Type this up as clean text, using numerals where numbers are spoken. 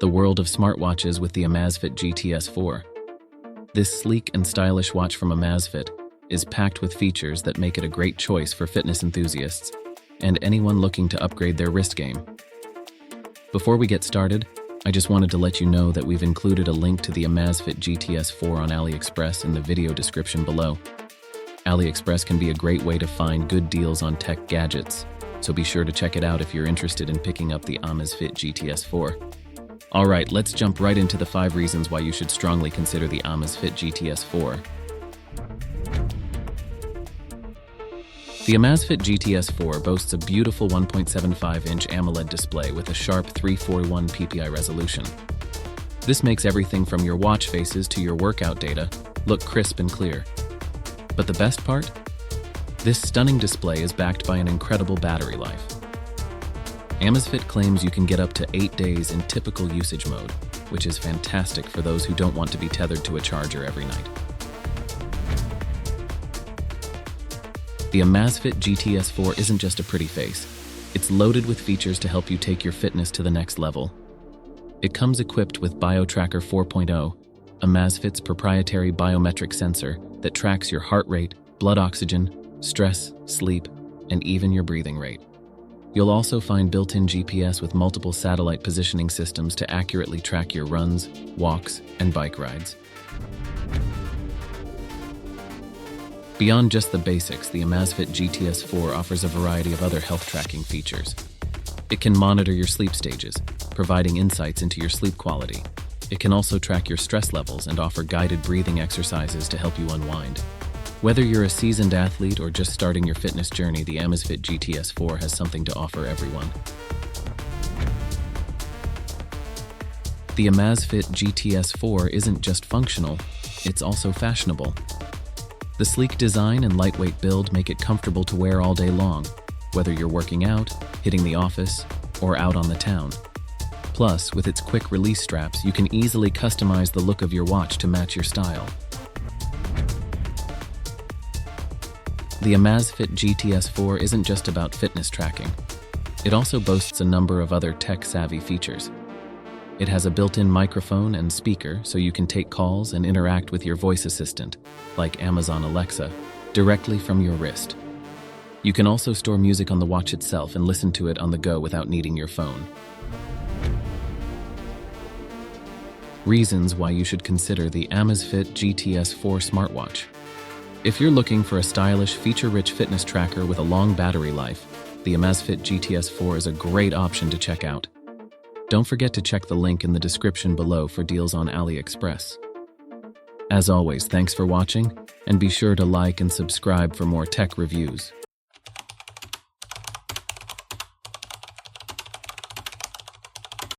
the world of smartwatches with the Amazfit GTS 4. This sleek and stylish watch from Amazfit is packed with features that make it a great choice for fitness enthusiasts and anyone looking to upgrade their wrist game. Before we get started, I just wanted to let you know that we've included a link to the Amazfit GTS 4 on AliExpress in the video description below. AliExpress can be a great way to find good deals on tech gadgets, so be sure to check it out if you're interested in picking up the Amazfit GTS 4. Alright, let's jump right into the 5 reasons why you should strongly consider the Amazfit GTS 4. The Amazfit GTS 4 boasts a beautiful 1.75-inch AMOLED display with a sharp 341 ppi resolution. This makes everything from your watch faces to your workout data look crisp and clear. But the best part? This stunning display is backed by an incredible battery life. Amazfit claims you can get up to 8 days in typical usage mode, which is fantastic for those who don't want to be tethered to a charger every night. The Amazfit GTS 4 isn't just a pretty face. It's loaded with features to help you take your fitness to the next level. It comes equipped with BioTracker 4.0, Amazfit's proprietary biometric sensor that tracks your heart rate, blood oxygen, stress, sleep, and even your breathing rate. You'll also find built-in GPS with multiple satellite positioning systems to accurately track your runs, walks, and bike rides. Beyond just the basics, the Amazfit GTS 4 offers a variety of other health tracking features. It can monitor your sleep stages, providing insights into your sleep quality. It can also track your stress levels and offer guided breathing exercises to help you unwind. Whether you're a seasoned athlete or just starting your fitness journey, the Amazfit GTS 4 has something to offer everyone. The Amazfit GTS 4 isn't just functional, it's also fashionable. The sleek design and lightweight build make it comfortable to wear all day long, whether you're working out, hitting the office, or out on the town. Plus, with its quick release straps, you can easily customize the look of your watch to match your style. The Amazfit GTS 4 isn't just about fitness tracking. It also boasts a number of other tech-savvy features. It has a built-in microphone and speaker so you can take calls and interact with your voice assistant, like Amazon Alexa, directly from your wrist. You can also store music on the watch itself and listen to it on the go without needing your phone. Reasons why you should consider the Amazfit GTS 4 smartwatch. If you're looking for a stylish, feature-rich fitness tracker with a long battery life, the Amazfit GTS 4 is a great option to check out. Don't forget to check the link in the description below for deals on AliExpress. As always, thanks for watching, and be sure to like and subscribe for more tech reviews.